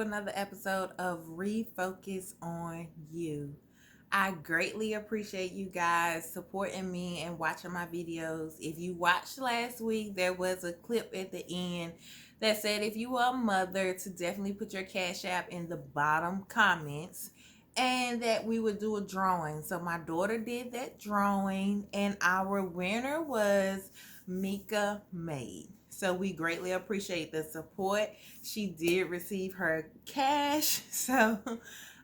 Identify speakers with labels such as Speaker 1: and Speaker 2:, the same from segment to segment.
Speaker 1: another episode of Refocus on You. I greatly appreciate you guys supporting me and watching my videos. If you watched last week, there was a clip at the end that said if you are a mother to definitely put your Cash App in the bottom comments and that we would do a drawing. So my daughter did that drawing and our winner was Mika Maid. So we greatly appreciate the support. She did receive her cash. So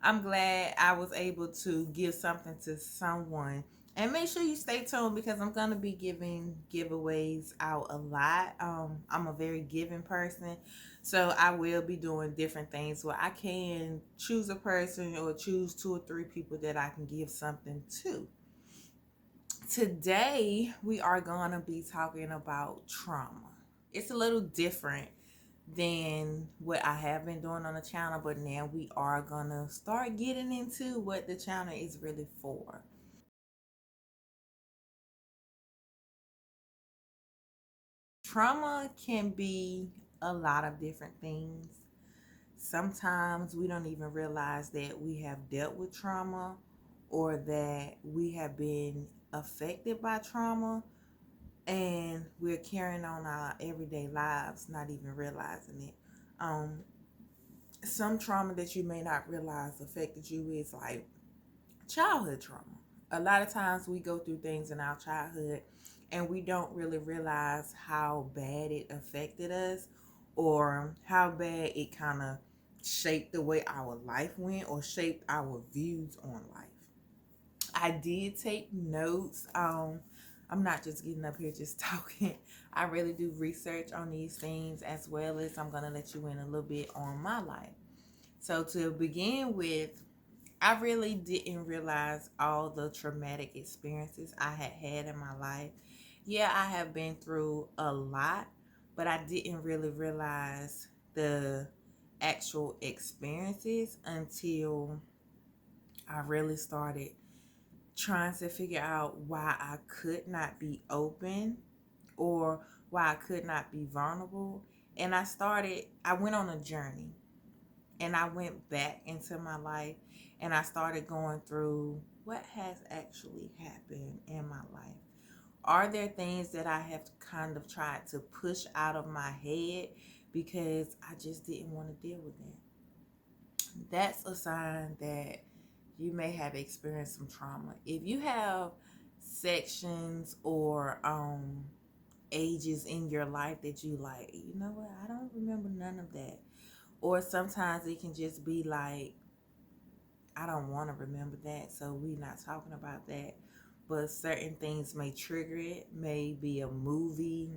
Speaker 1: I'm glad I was able to give something to someone. And make sure you stay tuned because I'm going to be giving giveaways out a lot. I'm a very giving person. So I will be doing different things where I can choose a person or choose 2 or 3 people that I can give something to. Today, we are going to be talking about trauma. It's a little different than what I have been doing on the channel, but now we are going to start getting into what the channel is really for. Trauma can be a lot of different things. Sometimes we don't even realize that we have dealt with trauma or that we have been affected by trauma, and we're carrying on our everyday lives, not even realizing it. Some trauma that you may not realize affected you is like childhood trauma. A lot of times we go through things in our childhood and we don't really realize how bad it affected us or how bad it kind of shaped the way our life went or shaped our views on life. I did take notes. I'm not just getting up here just talking. I really do research on these things, as well as I'm going to let you in a little bit on my life. So to begin with, I really didn't realize all the traumatic experiences I had had in my life. Yeah, I have been through a lot, but I didn't really realize the actual experiences until I really started trying to figure out why I could not be open or why I could not be vulnerable. And I went on a journey and I went back into my life and I started going through what has actually happened in my life. Are there things that I have kind of tried to push out of my head because I just didn't want to deal with that? That's a sign that you may have experienced some trauma. If you have sections or ages in your life that you like, you know what, I don't remember none of that. Or sometimes it can just be like, I don't want to remember that, so we're not talking about that. But certain things may trigger it, maybe a movie,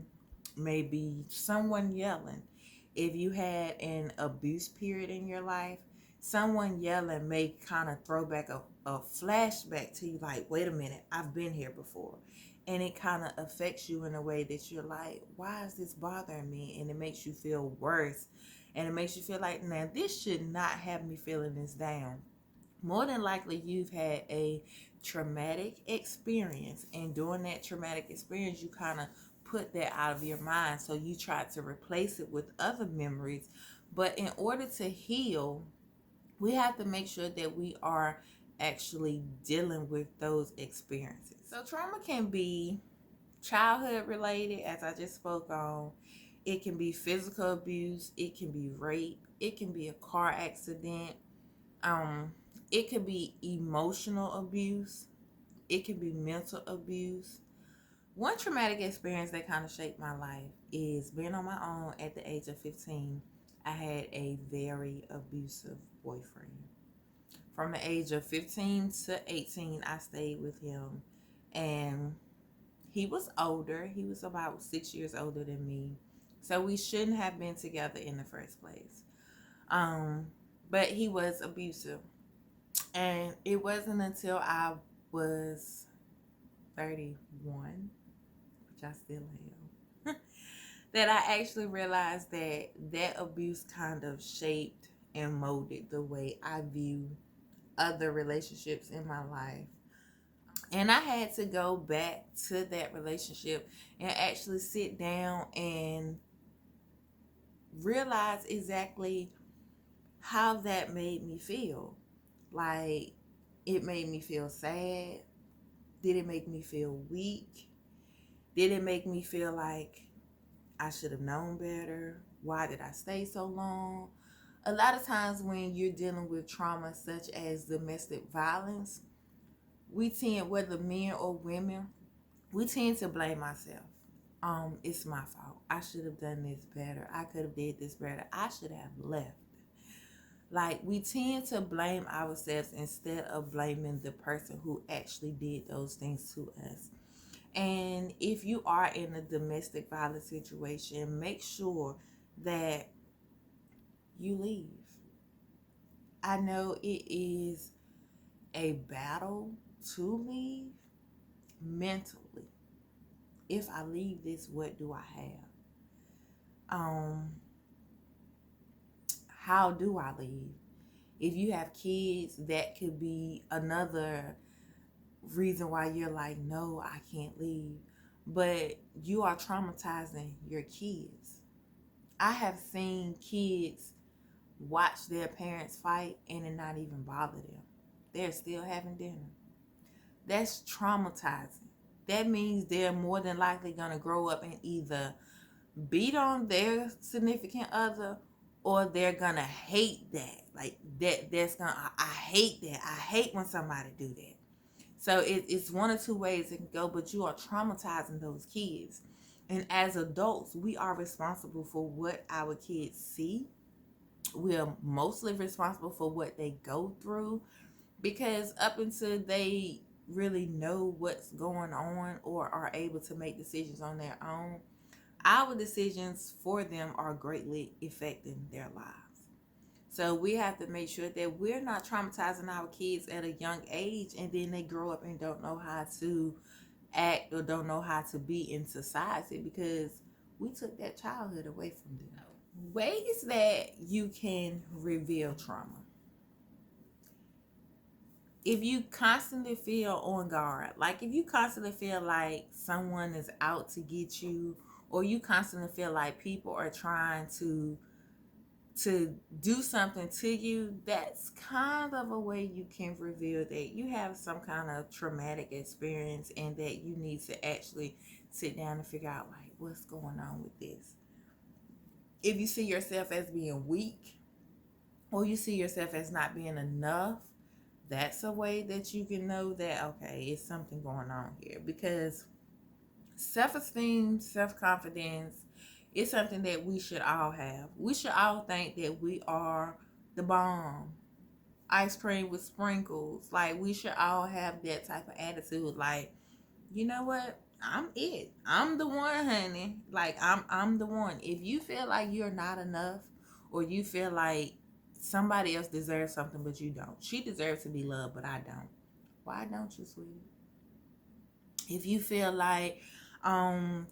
Speaker 1: maybe someone yelling. If you had an abuse period in your life, someone yelling may kind of throw back a flashback to you like, wait a minute, I've been here before. And it kind of affects you in a way that you're like, why is this bothering me? And it makes you feel worse. And it makes you feel like, now this should not have me feeling this down. More than likely you've had a traumatic experience, and during that traumatic experience you kind of put that out of your mind, so you try to replace it with other memories. But in order to heal, we have to make sure that we are actually dealing with those experiences. So trauma can be childhood related, as I just spoke on. It can be physical abuse, it can be rape, it can be a car accident, um, it could be emotional abuse. It can be mental abuse. One traumatic experience that kind of shaped my life is being on my own at the age of 15. I had a very abusive boyfriend. From the age of 15 to 18, I stayed with him. And he was older. He was about 6 years older than me. So we shouldn't have been together in the first place. Um, but he was abusive. And it wasn't until I was 31, which I still am, that I actually realized that that abuse kind of shaped and molded the way I view other relationships in my life. And I had to go back to that relationship and actually sit down and realize exactly how that made me feel. Like, it made me feel sad. Did it make me feel weak? Did it make me feel like I should have known better? Why did I stay so long? A lot of times when you're dealing with trauma such as domestic violence, we tend, whether men or women, we tend to blame ourselves. It's my fault. I should have done this better. I could have did this better. I should have left. Like, we tend to blame ourselves instead of blaming the person who actually did those things to us. And if you are in a domestic violence situation, make sure that you leave. I know it is a battle to leave mentally. If I leave this, what do I have? How do I leave? If you have kids, that could be another reason why you're like, no, I can't leave. But you are traumatizing your kids. I have seen kids watch their parents fight and it not even bother them. They're still having dinner. That's traumatizing. That means they're more than likely going to grow up and either beat on their significant other, or they're going to hate that. Like, that's going to, I hate that. I hate when somebody do that. So it's one or two ways it can go, but you are traumatizing those kids. And as adults, we are responsible for what our kids see. We are mostly responsible for what they go through, because up until they really know what's going on or are able to make decisions on their own, our decisions for them are greatly affecting their lives. So we have to make sure that we're not traumatizing our kids at a young age, and then they grow up and don't know how to act or don't know how to be in society because we took that childhood away from them. Ways that you can reveal trauma. If you constantly feel on guard, like if you constantly feel like someone is out to get you, or you constantly feel like people are trying to do something to you, that's kind of a way you can reveal that you have some kind of traumatic experience and that you need to actually sit down and figure out, like, what's going on with this. If you see yourself as being weak, or you see yourself as not being enough, that's a way that you can know that, okay, it's something going on here. Because self-esteem, self-confidence is something that we should all have. We should all think that we are the bomb, ice cream with sprinkles. Like, we should all have that type of attitude. Like, you know what? I'm it. I'm the one, honey. Like, I'm the one. If you feel like you're not enough, or you feel like somebody else deserves something but you don't. She deserves to be loved, but I don't. Why don't you, sweetie? If you feel like I'm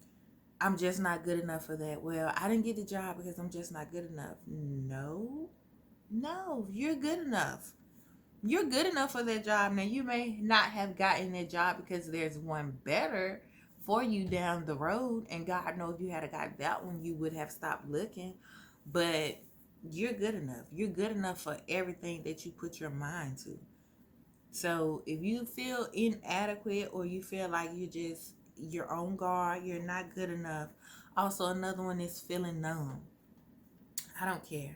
Speaker 1: just not good enough for that, well, I didn't get the job because I'm just not good enough. No, you're good enough. You're good enough for that job. Now, you may not have gotten that job because there's one better for you down the road, and God knows if you had got that one, you would have stopped looking. But you're good enough. You're good enough for everything that you put your mind to. So if you feel inadequate, or you feel like you're on guard, you're not good enough. Also, another one is feeling numb. I don't care.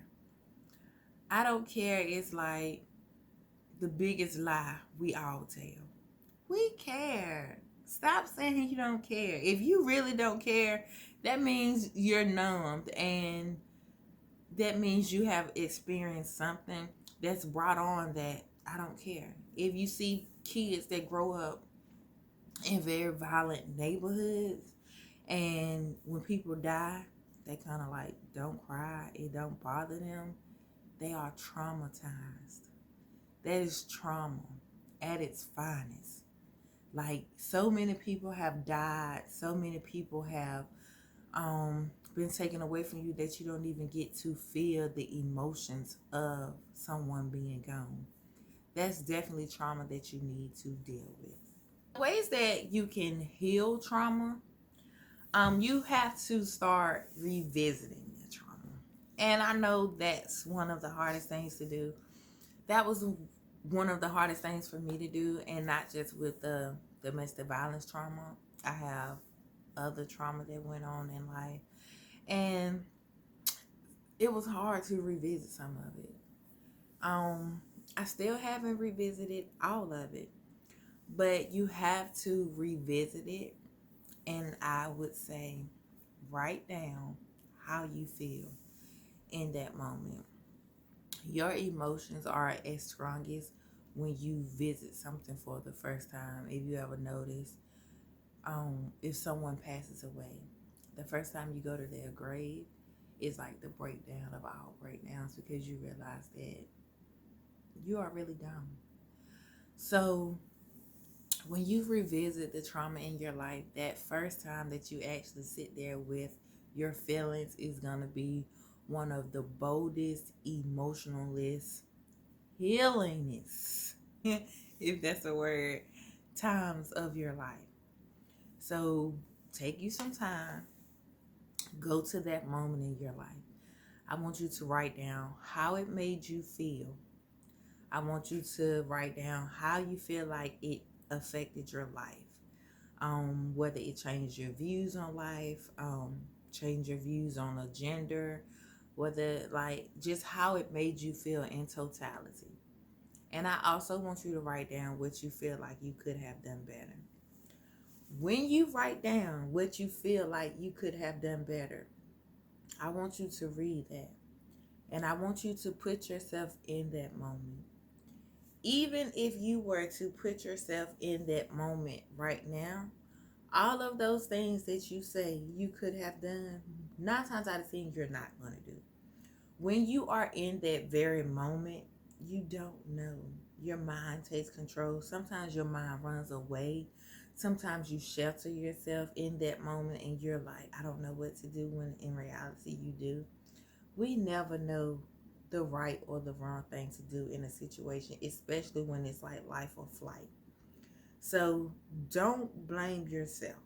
Speaker 1: I don't care. It's like the biggest lie we all tell. We care. Stop saying you don't care. If you really don't care, that means you're numbed, and that means you have experienced something that's brought on that I don't care. If you see kids that grow up in very violent neighborhoods, and when people die, they kind of like don't cry, it don't bother them, they are traumatized. That is trauma at its finest. Like, so many people have died, so many people have been taken away from you that you don't even get to feel the emotions of someone being gone. That's definitely trauma that you need to deal with. Ways that you can heal trauma, you have to start revisiting the trauma. And I know that's one of the hardest things to do. That was one of the hardest things for me to do, and not just with the domestic violence trauma. I have other trauma that went on in life, and it was hard to revisit some of it. I still haven't revisited all of it, but you have to revisit it, and I would say write down how you feel in that moment. Your emotions are as strongest when you visit something for the first time. If you ever notice, if someone passes away, the first time you go to their grave is like the breakdown of all breakdowns, because you realize that you are really dumb. So when you revisit the trauma in your life, that first time that you actually sit there with your feelings is going to be one of the boldest, emotionalist, healingest, if that's a word, times of your life. So take you some time, go to that moment in your life. I want you to write down how it made you feel. I want you to write down how you feel like it affected your life. Whether it changed your views on life, change your views on a gender, whether like just how it made you feel in totality. And I also want you to write down what you feel like you could have done better. When you write down what you feel like you could have done better, I want you to read that. And I want you to put yourself in that moment. Even if you were to put yourself in that moment right now, all of those things that you say you could have done, 9 times out of 10, you're not going to do. When you are in that very moment, you don't know. Your mind takes control. Sometimes your mind runs away. Sometimes you shelter yourself in that moment and you're like, I don't know what to do, when in reality you do. We never know the right or the wrong thing to do in a situation, especially when it's like life or flight. So don't blame yourself.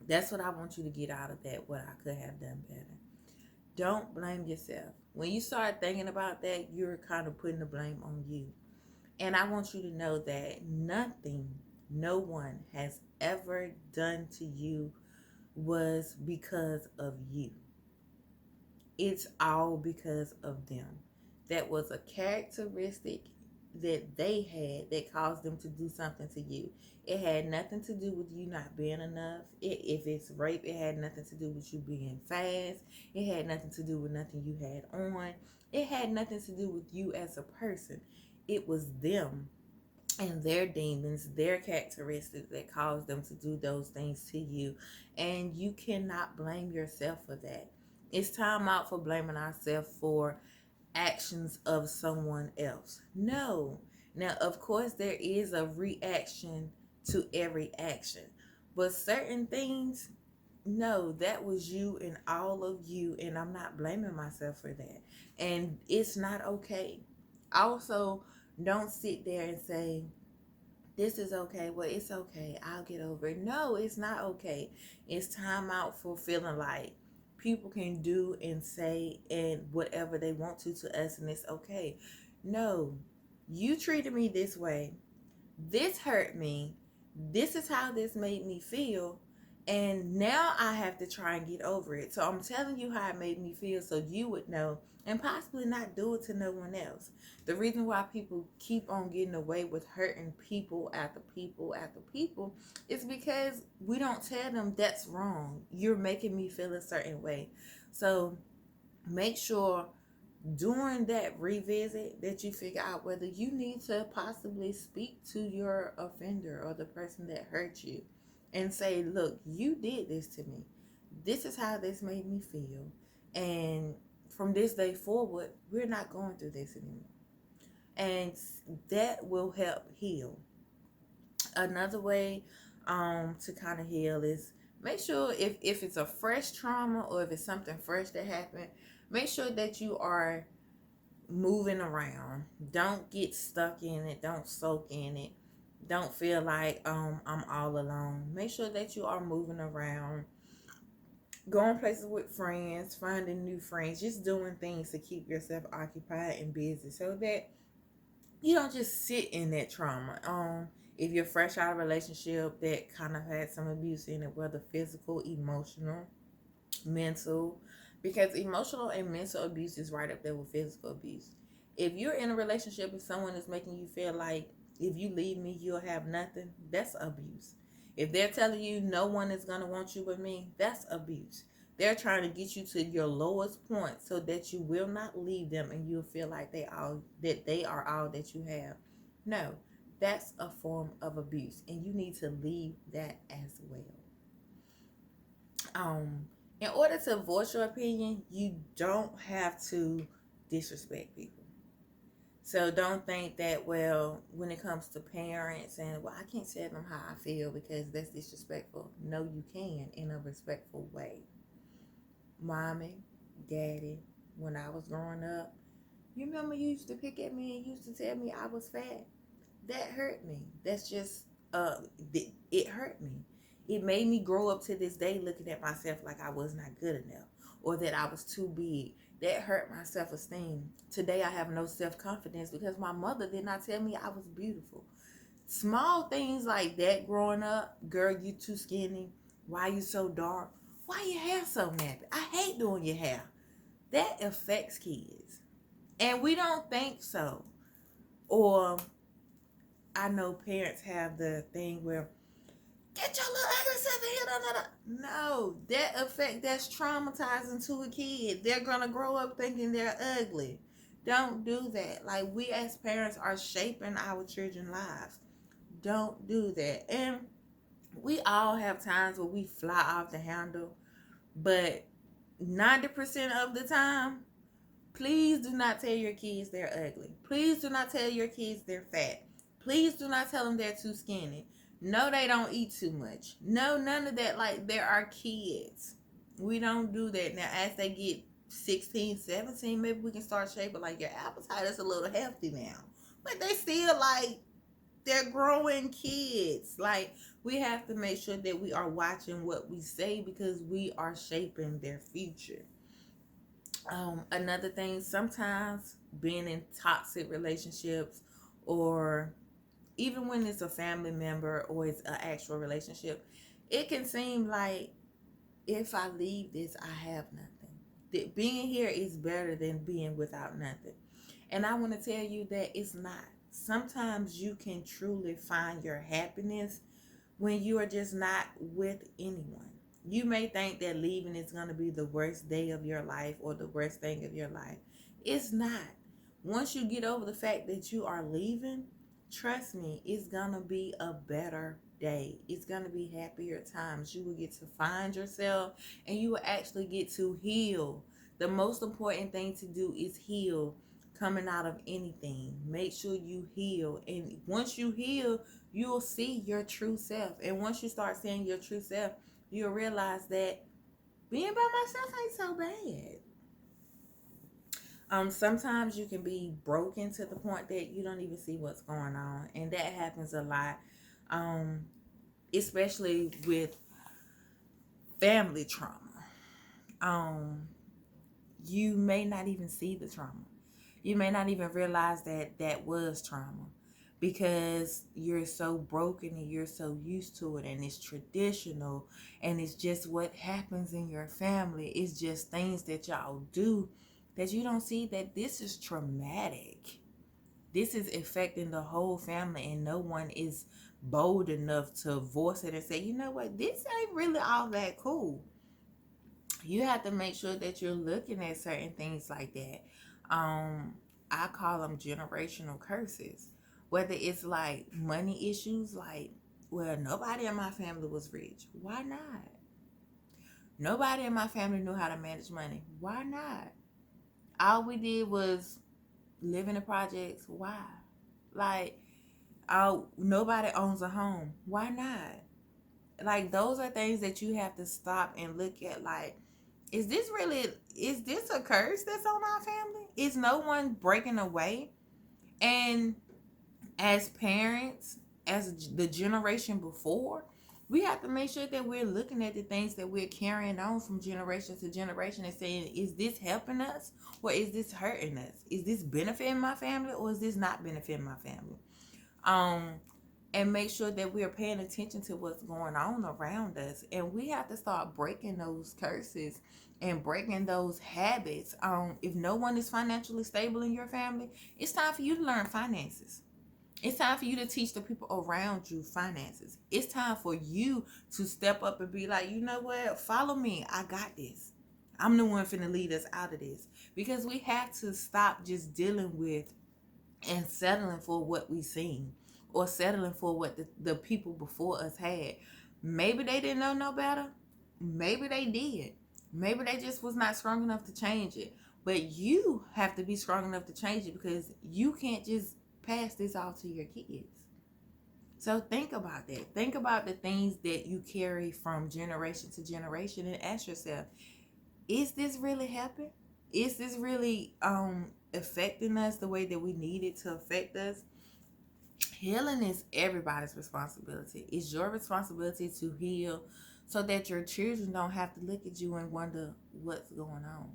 Speaker 1: That's what I want you to get out of that, what I could have done better. Don't blame yourself. When you start thinking about that, you're kind of putting the blame on you. And I want you to know that nothing, no one has ever done to you was because of you. It's all because of them. That was a characteristic that they had that caused them to do something to you. It had nothing to do with you not being enough. If it's rape, it had nothing to do with you being fast. It had nothing to do with nothing you had on. It had nothing to do with you as a person. It was them and their demons, their characteristics that caused them to do those things to you. And you cannot blame yourself for that. It's time out for blaming ourselves for actions of someone else. No. Now, of course, there is a reaction to every action, but certain things, no, that was you and all of you, and I'm not blaming myself for that. And it's not okay. Also, don't sit there and say, this is okay. Well, it's okay. I'll get over it. No, it's not okay. It's time out for feeling like people can do and say and whatever they want to us, and it's okay. No, you treated me this way. This hurt me. This is how this made me feel. And now I have to try and get over it. So I'm telling you how it made me feel so you would know and possibly not do it to no one else. The reason why people keep on getting away with hurting people after people after people is because we don't tell them that's wrong. You're making me feel a certain way. So make sure during that revisit that you figure out whether you need to possibly speak to your offender or the person that hurt you and say, look, you did this to me. This is how this made me feel. And from this day forward, we're not going through this anymore. And that will help heal. Another way to kind of heal is make sure if it's a fresh trauma or if it's something fresh that happened, make sure that you are moving around. Don't get stuck in it. Don't soak in it. Don't feel like I'm all alone. Make sure that you are moving around. going places with friends, finding new friends, just doing things to keep yourself occupied and busy so that you don't just sit in that trauma. If you're fresh out of a relationship that kind of had some abuse in it, whether physical, emotional, mental, because emotional and mental abuse is right up there with physical abuse. If you're in a relationship and someone is making you feel like if you leave me, you'll have nothing, that's abuse. If they're telling you no one is going to want you but me, that's abuse. They're trying to get you to your lowest point so that you will not leave them and you'll feel like they are all that you have. No, that's a form of abuse and you need to leave that as well. Um in order to voice your opinion, you don't have to disrespect people. So don't think that, well, when it comes to parents and, well, I can't tell them how I feel because that's disrespectful. No, you can in a respectful way. Mommy, daddy, when I was growing up, you remember you used to pick at me and used to tell me I was fat? That hurt me. That's just, it hurt me. It made me grow up to this day looking at myself like I was not good enough or that I was too big. That hurt my self-esteem. Today I have no self-confidence because my mother did not tell me I was beautiful. Small things like that growing up, girl, you too skinny. Why you so dark? Why your hair so nappy? I hate doing your hair. That affects kids. And we don't think so. Or I know parents have the thing where, get your little ugly self in here. No, that's traumatizing to a kid. They're going to grow up thinking they're ugly. Don't do that. Like, we as parents are shaping our children's lives. Don't do that. And we all have times where we fly off the handle, but 90% of the time, please do not tell your kids they're ugly. Please do not tell your kids they're fat. Please do not tell them they're too skinny. No, they don't eat too much. No, none of that. Like, there are kids. We don't do that. Now, as they get 16, 17, maybe we can start shaping, like, your appetite is a little healthy now. But they still, like, they're growing kids. Like, we have to make sure that we are watching what we say because we are shaping their future. Another thing, sometimes being in toxic relationships, or even when it's a family member or it's an actual relationship, it can seem like if I leave this, I have nothing. That being here is better than being without nothing. And I want to tell you that it's not. Sometimes you can truly find your happiness when you are just not with anyone. You may think that leaving is going to be the worst day of your life or the worst thing of your life. It's not. Once you get over the fact that you are leaving, trust me, it's going to be a better day. It's going to be happier times. You will get to find yourself and you will actually get to heal. The most important thing to do is heal coming out of anything. Make sure you heal. And once you heal, you'll see your true self. And once you start seeing your true self, you'll realize that being by myself ain't so bad. Sometimes you can be broken to the point that you don't even see what's going on. And that happens a lot. Especially with family trauma. You may not even see the trauma. You may not even realize that that was trauma because you're so broken and you're so used to it and it's traditional and it's just what happens in your family. It's just things that y'all do that you don't see that this is traumatic. This is affecting the whole family and no one is bold enough to voice it and say, you know what, this ain't really all that cool. You have to make sure that you're looking at certain things like that. I call them generational curses. Whether it's like money issues, like, well, nobody in my family was rich. Why not? Nobody in my family knew how to manage money. Why not? All we did was live in the projects. Why? Like, nobody owns a home. Why not? Like, those are things that you have to stop and look at. Like, is this a curse that's on our family? Is no one breaking away? And as parents, as the generation before, We have to make sure that we're looking at the things that we're carrying on from generation to generation and saying, is this helping us or is this hurting us? Is this benefiting my family or is this not benefiting my family? And make sure that we're paying attention to what's going on around us. And we have to start breaking those curses and breaking those habits. If no one is financially stable in your family, it's time for you to learn finances. It's time for you to teach the people around you finances. It's time for you to step up and be like, you know what? Follow me. I got this. I'm the one finna lead us out of this. Because we have to stop just dealing with and settling for what we seen or settling for what the people before us had. Maybe they didn't know no better. Maybe they did. Maybe they just was not strong enough to change it. But you have to be strong enough to change it, because you can't just pass this off to your kids. So think about that. Think about the things that you carry from generation to generation and ask yourself, is this really helping? Is this really affecting us the way that we need it to affect us? Healing is everybody's responsibility. It's your responsibility to heal so that your children don't have to look at you and wonder what's going on.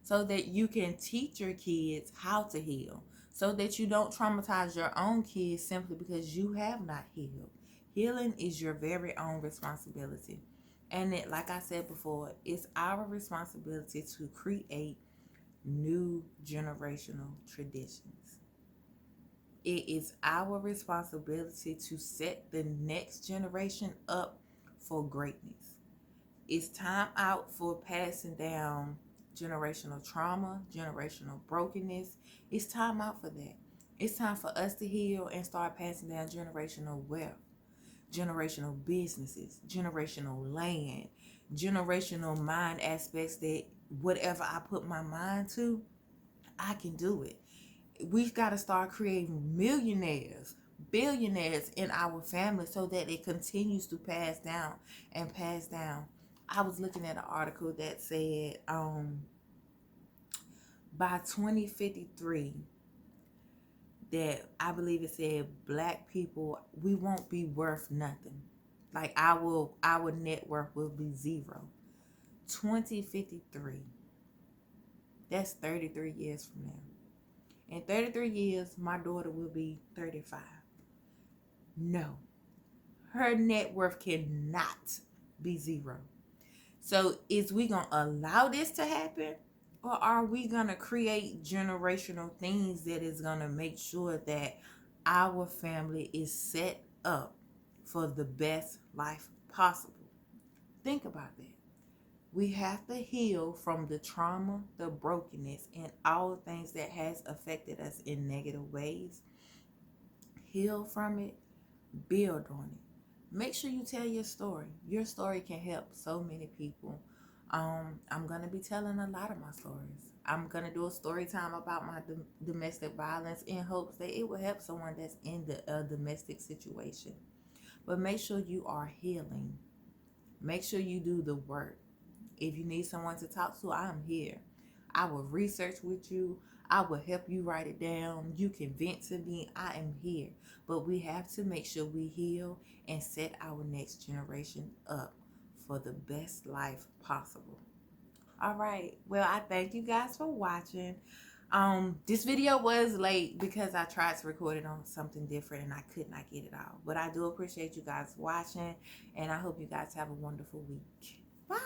Speaker 1: So that you can teach your kids how to heal. So that you don't traumatize your own kids simply because you have not healed. Healing is your very own responsibility. And it, like I said before, it's our responsibility to create new generational traditions. It is our responsibility to set the next generation up for greatness. It's time out for passing down generational trauma, generational brokenness. It's time out for that. It's time for us to heal and start passing down generational wealth, generational businesses, generational land, generational mind aspects that whatever I put my mind to, I can do it. We've got to start creating millionaires, billionaires in our family so that it continues to pass down and pass down. I was looking at an article that said by 2053 that I believe it said black people, we won't be worth nothing. Like our net worth will be zero. 2053. That's 33 years from now. In 33 years, my daughter will be 35. No. Her net worth cannot be zero. So is we going to allow this to happen? Or are we going to create generational things that is going to make sure that our family is set up for the best life possible? Think about that. We have to heal from the trauma, the brokenness, and all the things that has affected us in negative ways. Heal from it, build on it. Make sure you tell your story. Your story can help so many people. I'm going to be telling a lot of my stories. I'm going to do a story time about my domestic violence in hopes that it will help someone that's in the domestic situation. But make sure you are healing. Make sure you do the work. If you need someone to talk to, I'm here. I will research with you. I will help you write it down. You can vent to me. I am here. But we have to make sure we heal and set our next generation up for the best life possible. All right. Well, I thank you guys for watching. This video was late because I tried to record it on something different and I could not get it out. But I do appreciate you guys watching, and I hope you guys have a wonderful week. Bye.